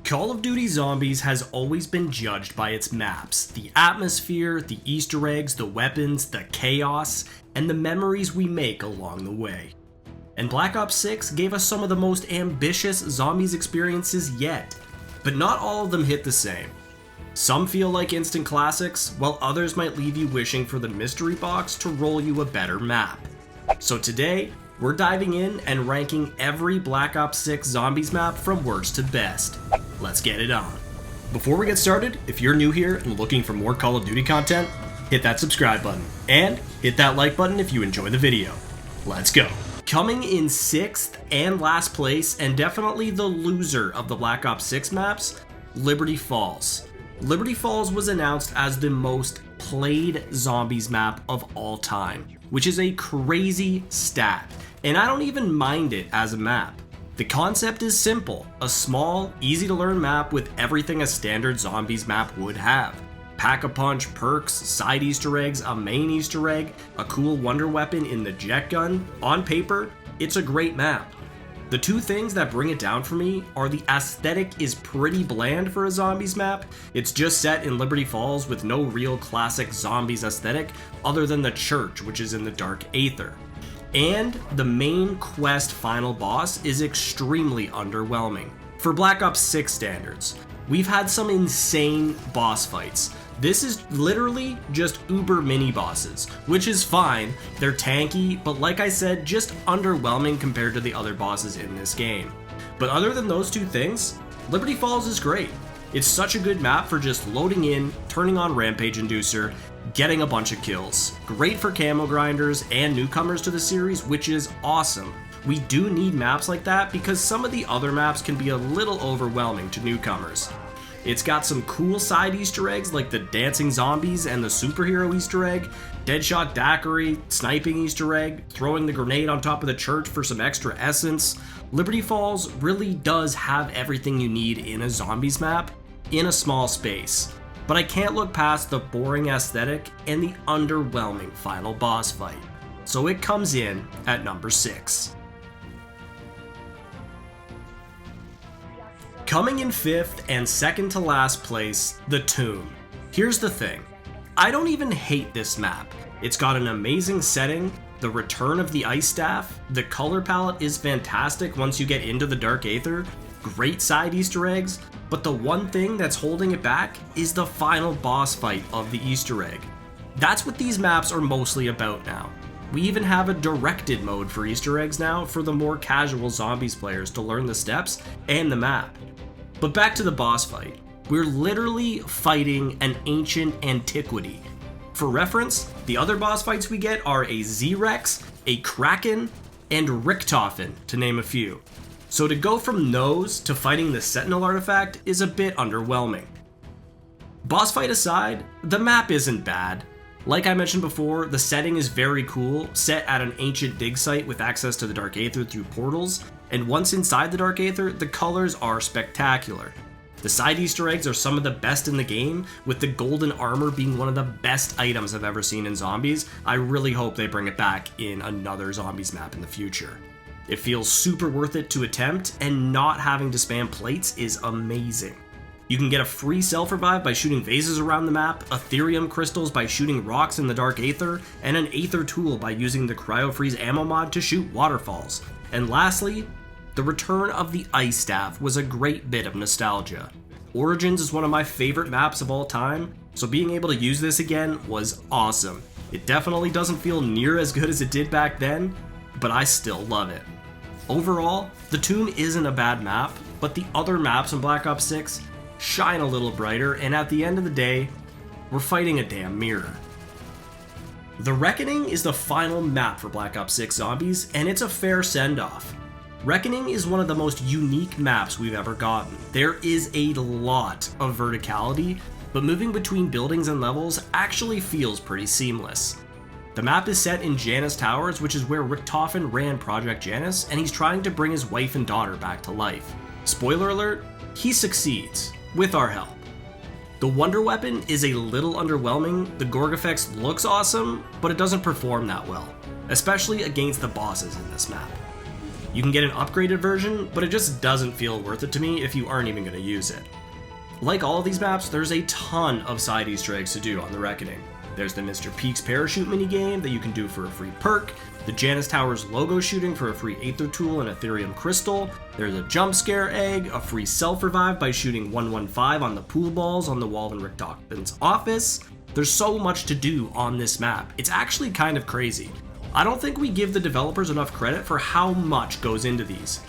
Call of Duty Zombies has always been judged by its maps, the atmosphere, the Easter eggs, the weapons, the chaos, and the memories we make along the way. And Black Ops 6 gave us some of the most ambitious zombies experiences yet, but not all of them hit the same. Some feel like instant classics, while others might leave you wishing for the mystery box to roll you a better map. So today, we're diving in and ranking every Black Ops 6 Zombies map from worst to best. Let's get it on. Before we get started, if you're new here and looking for more Call of Duty content, hit that subscribe button, and hit that like button if you enjoy the video. Let's go. Coming in 6th and last place, and definitely the loser of the Black Ops 6 maps, Liberty Falls. Liberty Falls was announced as the most played Zombies map of all time, which is a crazy stat, and I don't even mind it as a map. The concept is simple, a small, easy to learn map with everything a standard Zombies map would have. Pack-a-punch, perks, side Easter eggs, a main Easter egg, a cool wonder weapon in the jet gun. On paper, it's a great map. The two things that bring it down for me are the aesthetic is pretty bland for a Zombies map. It's just set in Liberty Falls with no real classic Zombies aesthetic other than the church, which is in the Dark Aether. And the main quest final boss is extremely underwhelming. For Black Ops 6 standards, we've had some insane boss fights. This is literally just uber mini bosses, which is fine, they're tanky, but like I said, just underwhelming compared to the other bosses in this game. But other than those two things, Liberty Falls is great. It's such a good map for just loading in, turning on Rampage Inducer, getting a bunch of kills. Great for camo grinders and newcomers to the series, which is awesome. We do need maps like that because some of the other maps can be a little overwhelming to newcomers. It's got some cool side Easter eggs like the dancing zombies and the superhero Easter egg, Deadshot Daiquiri, sniping Easter egg, throwing the grenade on top of the church for some extra essence. Liberty Falls really does have everything you need in a Zombies map in a small space. But I can't look past the boring aesthetic and the underwhelming final boss fight. So it comes in at number 6. Coming in 5th and second to last place, The Tomb. Here's the thing, I don't even hate this map. It's got an amazing setting, the return of the ice staff, the color palette is fantastic once you get into the Dark Aether, great side Easter eggs, but the one thing that's holding it back is the final boss fight of the Easter egg. That's what these maps are mostly about now. We even have a directed mode for Easter eggs now for the more casual Zombies players to learn the steps and the map. But back to the boss fight. We're literally fighting an ancient antiquity. For reference, the other boss fights we get are a Z-Rex, a Kraken, and Richtofen, to name a few. So to go from those to fighting the Sentinel artifact is a bit underwhelming. Boss fight aside, the map isn't bad. Like I mentioned before, the setting is very cool, set at an ancient dig site with access to the Dark Aether through portals, and once inside the Dark Aether, the colors are spectacular. The side Easter eggs are some of the best in the game, with the golden armor being one of the best items I've ever seen in Zombies. I really hope they bring it back in another Zombies map in the future. It feels super worth it to attempt, and not having to spam plates is amazing. You can get a free self-revive by shooting vases around the map, Ethereum crystals by shooting rocks in the Dark Aether, and an Aether tool by using the Cryo-Freeze ammo mod to shoot waterfalls. And lastly, the return of the Ice Staff was a great bit of nostalgia. Origins is one of my favorite maps of all time, so being able to use this again was awesome. It definitely doesn't feel near as good as it did back then, but I still love it. Overall, The Tomb isn't a bad map, but the other maps in Black Ops 6 shine a little brighter, and at the end of the day, we're fighting a damn mirror. The Reckoning is the final map for Black Ops 6 Zombies, and it's a fair send-off. Reckoning is one of the most unique maps we've ever gotten. There is a lot of verticality, but moving between buildings and levels actually feels pretty seamless. The map is set in Janus Towers, which is where Richtofen ran Project Janus, and he's trying to bring his wife and daughter back to life. Spoiler alert, he succeeds, with our help. The wonder weapon is a little underwhelming, the Gorgafex looks awesome, but it doesn't perform that well, especially against the bosses in this map. You can get an upgraded version, but it just doesn't feel worth it to me if you aren't even going to use it. Like all of these maps, there's a ton of side Easter eggs to do on the Reckoning. There's the Mr. Peaks parachute minigame that you can do for a free perk, the Janus Towers logo shooting for a free Aether Tool and Ethereum Crystal, there's a jump scare egg, a free self-revive by shooting 115 on the pool balls on the wall in Rick Dockman's office. There's so much to do on this map. It's actually kind of crazy. I don't think we give the developers enough credit for how much goes into these.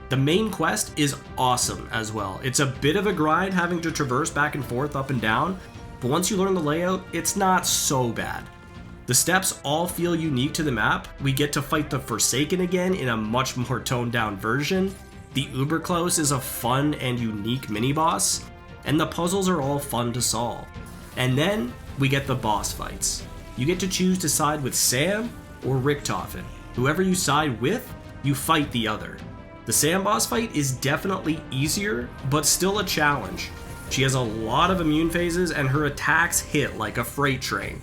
The main quest is awesome as well. It's a bit of a grind having to traverse back and forth up and down, but once you learn the layout, it's not so bad. The steps all feel unique to the map. We get to fight the Forsaken again in a much more toned down version. The Uberklaus is a fun and unique mini-boss, and the puzzles are all fun to solve. And then we get the boss fights. You get to choose to side with Sam or Richtofen. Whoever you side with, you fight the other. The Sam boss fight is definitely easier, but still a challenge. She has a lot of immune phases and her attacks hit like a freight train.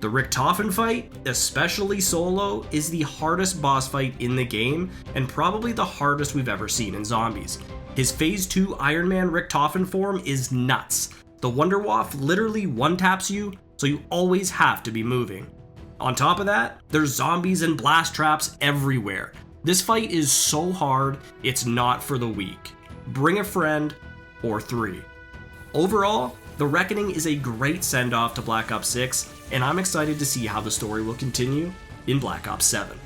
The Richtofen fight, especially solo, is the hardest boss fight in the game and probably the hardest we've ever seen in zombies. His Phase 2 Iron Man Richtofen form is nuts. The Wonderwaff literally one-taps you, so you always have to be moving. On top of that, there's zombies and blast traps everywhere. This fight is so hard, it's not for the weak. Bring a friend, or 3. Overall, The Reckoning is a great send-off to Black Ops 6, and I'm excited to see how the story will continue in Black Ops 7.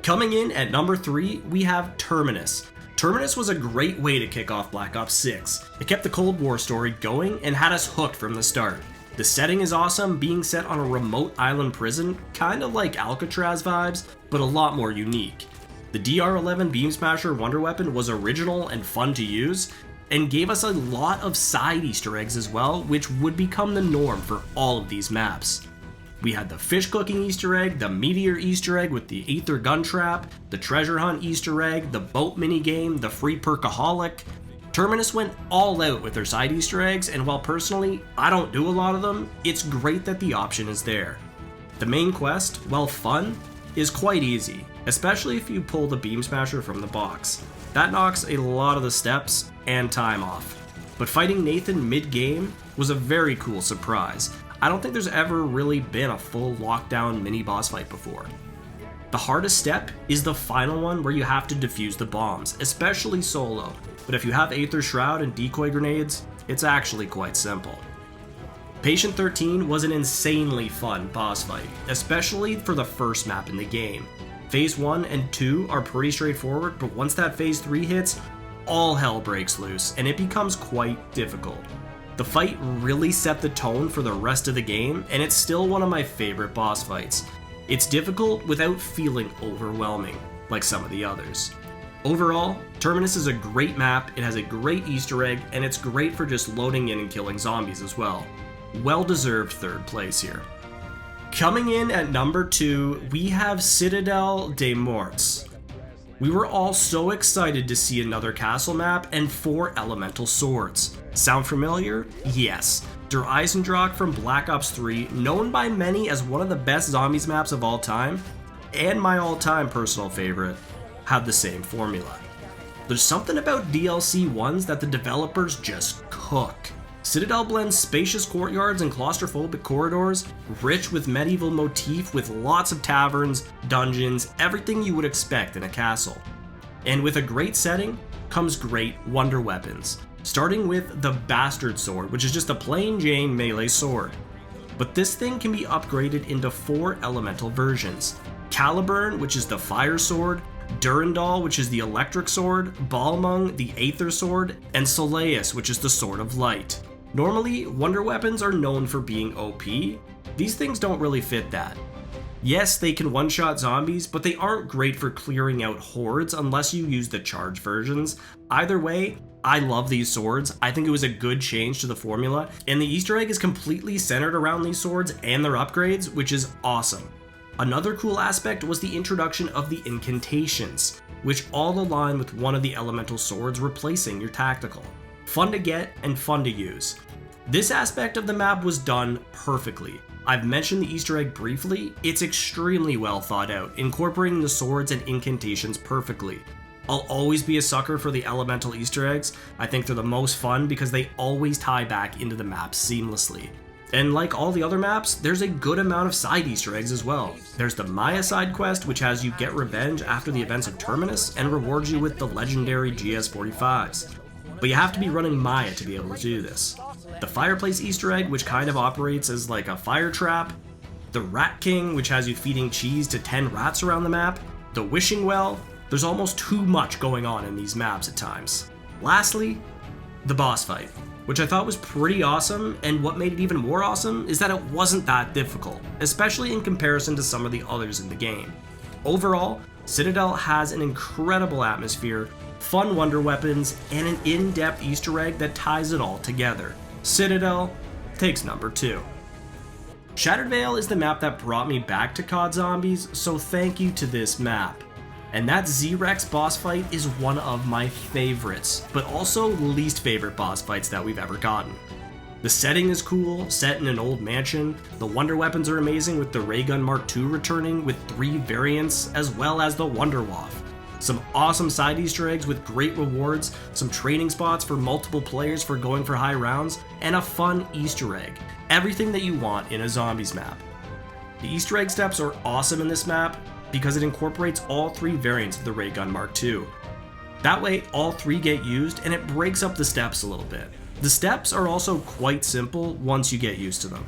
Coming in at number 3, we have Terminus. Terminus was a great way to kick off Black Ops 6. It kept the Cold War story going and had us hooked from the start. The setting is awesome, being set on a remote island prison, kind of like Alcatraz vibes, but a lot more unique. The DR-11 Beam Smasher Wonder Weapon was original and fun to use, and gave us a lot of side Easter eggs as well, which would become the norm for all of these maps. We had the fish cooking Easter egg, the meteor Easter egg with the Aether gun trap, the treasure hunt Easter egg, the boat minigame, the free perkaholic. Terminus went all out with their side Easter eggs, and while personally I don't do a lot of them, it's great that the option is there. The main quest, while fun, is quite easy, especially if you pull the Beam Smasher from the box. That knocks a lot of the steps and time off. But fighting Nathan mid-game was a very cool surprise. I don't think there's ever really been a full lockdown mini boss fight before. The hardest step is the final one where you have to defuse the bombs, especially solo, but if you have Aether Shroud and decoy grenades, it's actually quite simple. Patient 13 was an insanely fun boss fight, especially for the first map in the game. Phase 1 and 2 are pretty straightforward, but once that Phase 3 hits, all hell breaks loose, and it becomes quite difficult. The fight really set the tone for the rest of the game, and it's still one of my favorite boss fights. It's difficult without feeling overwhelming, like some of the others. Overall, Terminus is a great map, it has a great Easter egg, and it's great for just loading in and killing zombies as well. Well-deserved third place here. Coming in at number 2, we have Citadelle des Morts. We were all so excited to see another castle map and 4 elemental swords. Sound familiar? Yes. Der Eisendrache from Black Ops 3, known by many as one of the best zombies maps of all time, and my all-time personal favorite, had the same formula. There's something about DLC 1s that the developers just cook. Citadelle blends spacious courtyards and claustrophobic corridors, rich with medieval motif with lots of taverns, dungeons, everything you would expect in a castle. And with a great setting comes great wonder weapons, starting with the Bastard Sword, which is just a plain Jane melee sword. But this thing can be upgraded into 4 elemental versions. Caliburn, which is the fire sword, Durandal, which is the electric sword, Balmung, the aether sword, and Soleus, which is the sword of light. Normally, wonder weapons are known for being OP. These things don't really fit that. Yes, they can one-shot zombies, but they aren't great for clearing out hordes unless you use the charge versions. Either way, I love these swords. I think it was a good change to the formula, and the Easter egg is completely centered around these swords and their upgrades, which is awesome. Another cool aspect was the introduction of the incantations, which all align with one of the elemental swords replacing your tactical. Fun to get and fun to use. This aspect of the map was done perfectly. I've mentioned the Easter egg briefly. It's extremely well thought out, incorporating the swords and incantations perfectly. I'll always be a sucker for the elemental Easter eggs. I think they're the most fun because they always tie back into the map seamlessly. And like all the other maps, there's a good amount of side Easter eggs as well. There's the Maya side quest, which has you get revenge after the events of Terminus and rewards you with the legendary GS45s. But you have to be running Maya to be able to do this. The Fireplace Easter egg, which kind of operates as like a fire trap. The Rat King, which has you feeding cheese to 10 rats around the map. The Wishing Well. There's almost too much going on in these maps at times. Lastly, the boss fight, which I thought was pretty awesome, and what made it even more awesome is that it wasn't that difficult, especially in comparison to some of the others in the game. Overall, Citadelle has an incredible atmosphere, fun wonder weapons, and an in-depth Easter egg that ties it all together. Citadelle takes number 2. Shattered Vale is the map that brought me back to COD Zombies, so thank you to this map. And that Z-Rex boss fight is one of my favorites, but also least favorite boss fights that we've ever gotten. The setting is cool, set in an old mansion, the wonder weapons are amazing with the Ray Gun Mark II returning with 3 variants, as well as the Wonder Waff. Some awesome side Easter eggs with great rewards, some training spots for multiple players for going for high rounds, and a fun Easter egg. Everything that you want in a zombies map. The Easter egg steps are awesome in this map, because it incorporates all 3 variants of the Ray Gun Mark II. That way, all 3 get used, and it breaks up the steps a little bit. The steps are also quite simple once you get used to them.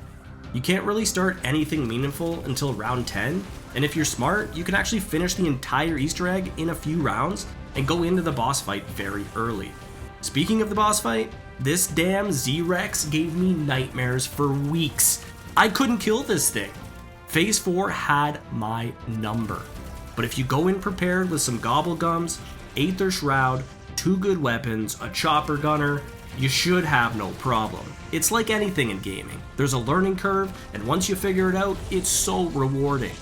You can't really start anything meaningful until round 10, and if you're smart, you can actually finish the entire Easter egg in a few rounds and go into the boss fight very early. Speaking of the boss fight, this damn Z-Rex gave me nightmares for weeks. I couldn't kill this thing. Phase 4 had my number. But if you go in prepared with some Gobblegums, Aether Shroud, 2 good weapons, a chopper gunner, you should have no problem. It's like anything in gaming. There's a learning curve, and once you figure it out, it's so rewarding.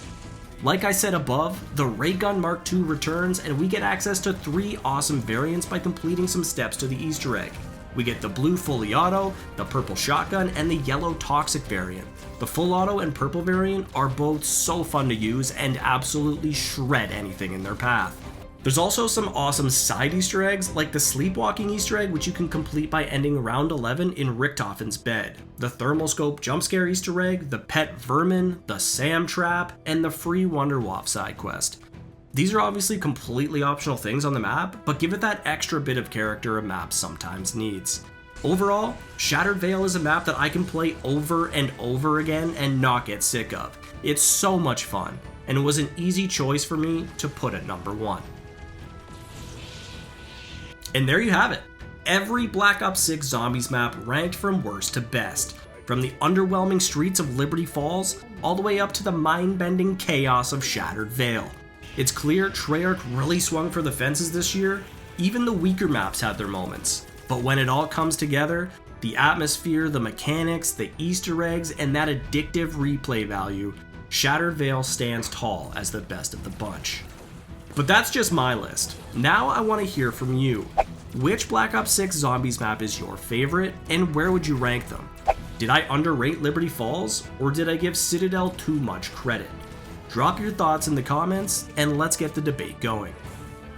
Like I said above, the Ray Gun Mark II returns, and we get access to 3 awesome variants by completing some steps to the Easter egg. We get the blue fully auto, the purple shotgun, and the yellow toxic variant. The full auto and purple variant are both so fun to use and absolutely shred anything in their path. There's also some awesome side Easter eggs, like the Sleepwalking Easter egg, which you can complete by ending round 11 in Richtofen's bed, the Thermal Scope Jumpscare Easter egg, the Pet Vermin, the Sam Trap, and the free Wonder Waff side quest. These are obviously completely optional things on the map, but give it that extra bit of character a map sometimes needs. Overall, Shattered Vale is a map that I can play over and over again and not get sick of. It's so much fun, and it was an easy choice for me to put at number 1. And there you have it. Every Black Ops 6 Zombies map ranked from worst to best. From the underwhelming streets of Liberty Falls, all the way up to the mind-bending chaos of Shattered Vale. It's clear Treyarch really swung for the fences this year. Even the weaker maps had their moments. But when it all comes together, the atmosphere, the mechanics, the Easter eggs, and that addictive replay value, Shattered Vale stands tall as the best of the bunch. But that's just my list. Now I want to hear from you. Which Black Ops 6 Zombies map is your favorite, and where would you rank them? Did I underrate Liberty Falls, or did I give Citadelle too much credit? Drop your thoughts in the comments, and let's get the debate going.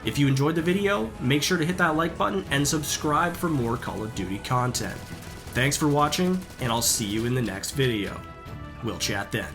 If you enjoyed the video, make sure to hit that like button and subscribe for more Call of Duty content. Thanks for watching, and I'll see you in the next video. We'll chat then.